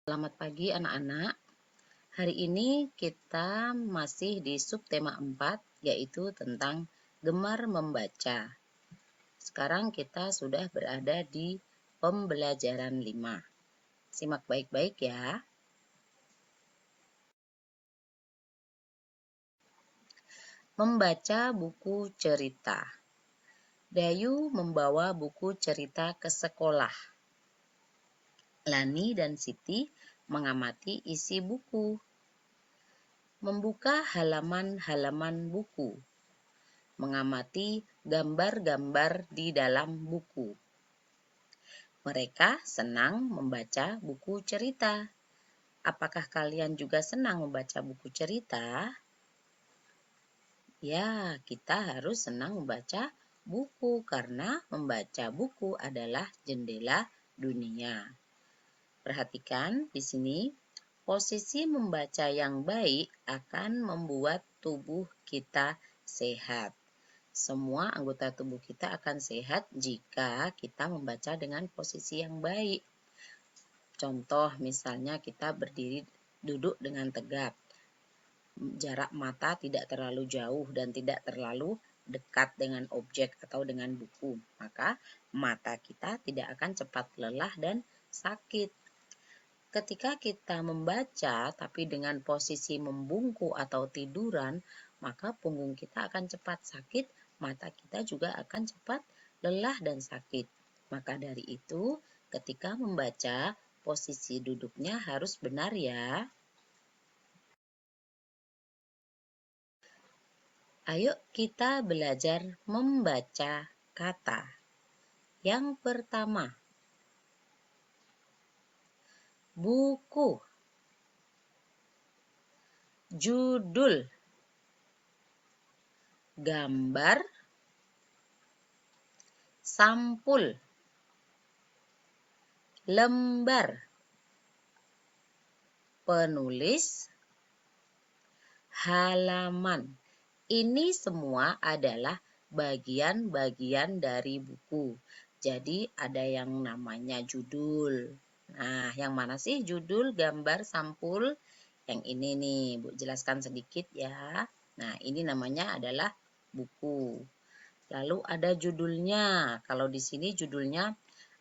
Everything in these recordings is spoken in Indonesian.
Selamat pagi anak-anak. Hari ini kita masih di subtema 4, yaitu tentang gemar membaca. Sekarang kita sudah berada di pembelajaran 5. Simak baik-baik ya. Membaca buku cerita. Dayu membawa buku cerita ke sekolah. Lani dan Siti mengamati isi buku. Membuka halaman-halaman buku. Mengamati gambar-gambar di dalam buku. Mereka senang membaca buku cerita. Apakah kalian juga senang membaca buku cerita? Ya, kita harus senang membaca buku karena membaca buku adalah jendela dunia. Perhatikan di sini, posisi membaca yang baik akan membuat tubuh kita sehat. Semua anggota tubuh kita akan sehat jika kita membaca dengan posisi yang baik. Contoh misalnya kita berdiri duduk dengan tegap. Jarak mata tidak terlalu jauh dan tidak terlalu dekat dengan objek atau dengan buku. Maka mata kita tidak akan cepat lelah dan sakit. Ketika kita membaca tapi dengan posisi membungkuk atau tiduran, maka punggung kita akan cepat sakit, mata kita juga akan cepat lelah dan sakit. Maka dari itu, ketika membaca, posisi duduknya harus benar ya. Ayo kita belajar membaca kata. Yang pertama, buku, judul, gambar, sampul, lembar, penulis, halaman. Ini semua adalah bagian-bagian dari buku. Jadi ada yang namanya judul. Nah, yang mana sih judul, gambar, sampul? Yang ini nih, Bu jelaskan sedikit ya. Nah, ini namanya adalah buku. Lalu ada judulnya. Kalau di sini judulnya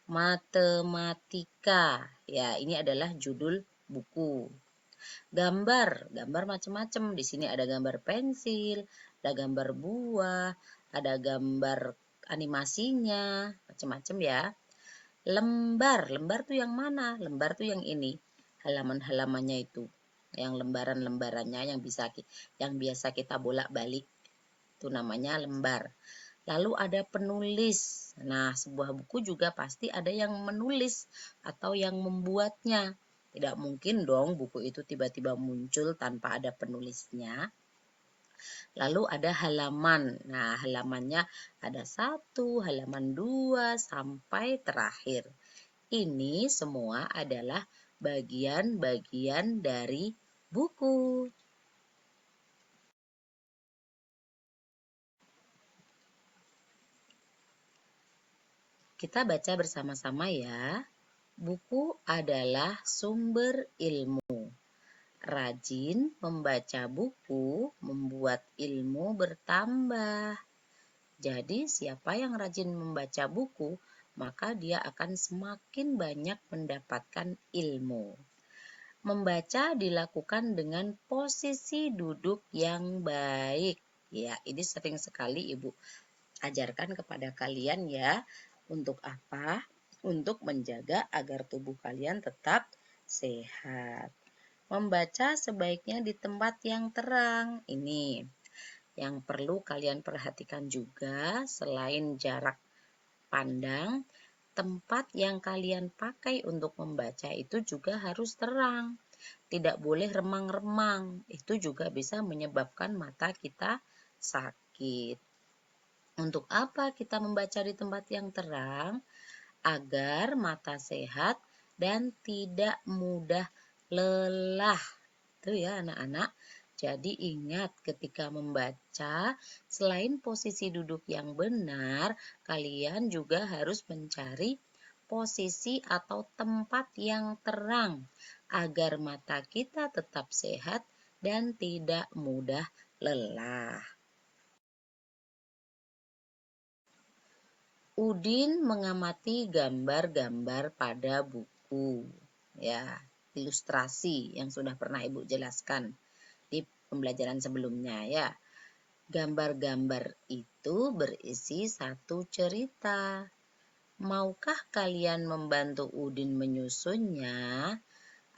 matematika. Ya, ini adalah judul buku. Gambar macam-macam. Di sini ada gambar pensil, ada gambar buah, ada gambar animasinya, macam-macam ya. Lembar tuh yang mana? Lembar tuh yang ini, halaman-halamannya itu, yang lembaran-lembarannya yang biasa kita bolak-balik, itu namanya lembar. Lalu ada penulis. Nah, sebuah buku juga pasti ada yang menulis atau yang membuatnya. Tidak mungkin dong buku itu tiba-tiba muncul tanpa ada penulisnya. Lalu ada halaman. Nah, halamannya ada 1, halaman 2, sampai terakhir. Ini semua adalah bagian-bagian dari buku. Kita baca bersama-sama ya. Buku adalah sumber ilmu. Rajin membaca buku membuat ilmu bertambah. Jadi, siapa yang rajin membaca buku, maka dia akan semakin banyak mendapatkan ilmu. Membaca dilakukan dengan posisi duduk yang baik. Ya, ini sering sekali Ibu ajarkan kepada kalian ya. Untuk apa? Untuk menjaga agar tubuh kalian tetap sehat. Membaca sebaiknya di tempat yang terang. Ini yang perlu kalian perhatikan juga, selain jarak pandang, tempat yang kalian pakai untuk membaca itu juga harus terang. Tidak boleh remang-remang. Itu juga bisa menyebabkan mata kita sakit. Untuk apa kita membaca di tempat yang terang? Agar mata sehat dan tidak mudah lelah. Itu ya anak-anak. Jadi ingat ketika membaca, selain posisi duduk yang benar, kalian juga harus mencari posisi atau tempat yang terang agar mata kita tetap sehat dan tidak mudah lelah. Udin mengamati gambar-gambar pada buku, ya, ilustrasi yang sudah pernah Ibu jelaskan di pembelajaran sebelumnya, ya. Gambar-gambar itu berisi satu cerita. Maukah kalian membantu Udin menyusunnya?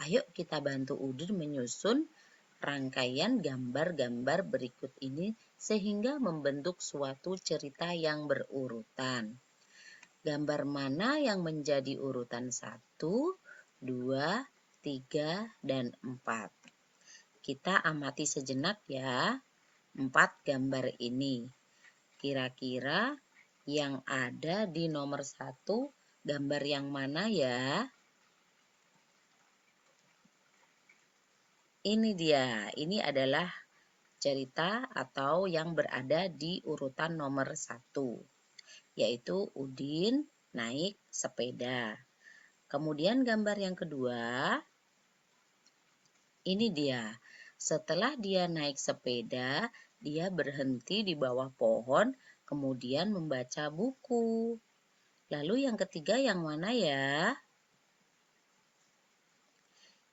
Ayo kita bantu Udin menyusun rangkaian gambar-gambar berikut ini sehingga membentuk suatu cerita yang berurutan. Gambar mana yang menjadi urutan 1, 2, 3, dan 4? Kita amati sejenak ya, 4 gambar ini. Kira-kira yang ada di nomor 1 gambar yang mana ya? Ini dia, ini adalah cerita atau yang berada di urutan nomor 1, yaitu Udin naik sepeda. Kemudian gambar yang kedua, ini dia. Setelah dia naik sepeda, dia berhenti di bawah pohon, kemudian membaca buku. Lalu yang ketiga yang mana ya?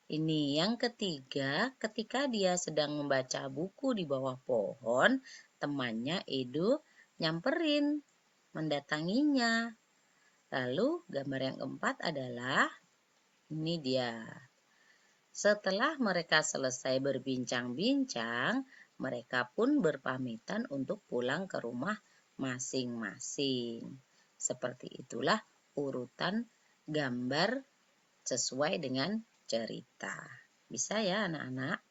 Ini yang ketiga, ketika dia sedang membaca buku di bawah pohon, temannya Edo nyamperin, mendatanginya. Lalu gambar yang keempat adalah ini dia. Setelah mereka selesai berbincang-bincang, mereka pun berpamitan untuk pulang ke rumah masing-masing. Seperti itulah urutan gambar sesuai dengan cerita. Bisa ya anak-anak?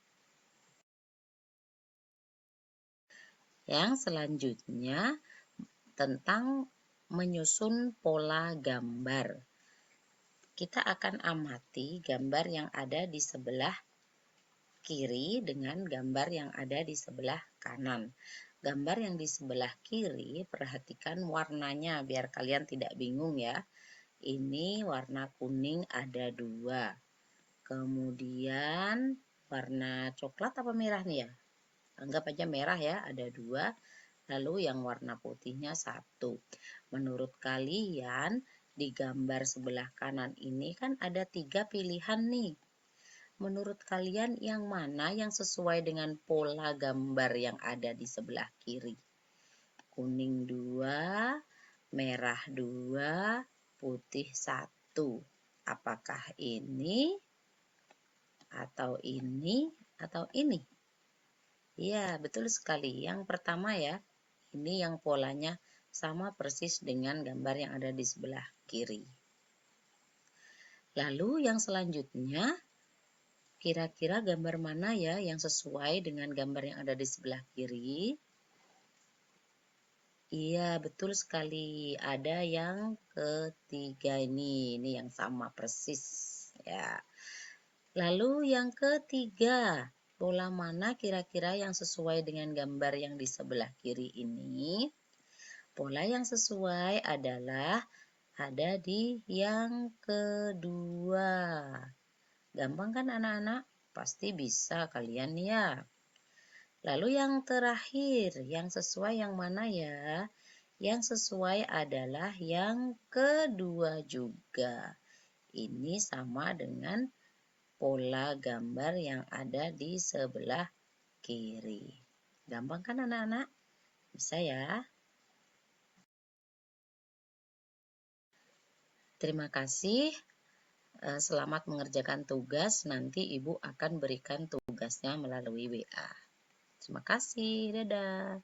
Yang selanjutnya tentang menyusun pola gambar. Kita akan amati gambar yang ada di sebelah kiri dengan gambar yang ada di sebelah kanan. Gambar yang di sebelah kiri, perhatikan warnanya biar kalian tidak bingung ya. Ini warna kuning ada 2. Kemudian warna coklat apa merah nih ya? Anggap aja merah ya, ada 2. Lalu yang warna putihnya 1. Menurut kalian di gambar sebelah kanan ini kan ada 3 pilihan nih. Menurut kalian yang mana yang sesuai dengan pola gambar yang ada di sebelah kiri? Kuning 2, merah 2, putih 1. Apakah ini atau ini atau ini? Ya, betul sekali. Yang pertama ya, ini yang polanya sama persis dengan gambar yang ada di sebelah kiri. Lalu yang selanjutnya, kira-kira gambar mana ya yang sesuai dengan gambar yang ada di sebelah kiri? Iya, betul sekali. Ada yang ketiga ini yang sama persis ya. Lalu yang ketiga, pola mana kira-kira yang sesuai dengan gambar yang di sebelah kiri ini? Pola yang sesuai adalah ada di yang kedua. Gampang kan anak-anak? Pasti bisa kalian ya. Lalu yang terakhir, yang sesuai yang mana ya? Yang sesuai adalah yang kedua juga. Ini sama dengan pola gambar yang ada di sebelah kiri. Gampang kan anak-anak? Bisa ya? Terima kasih. Selamat mengerjakan tugas. Nanti Ibu akan berikan tugasnya melalui WA. Terima kasih. Dadah.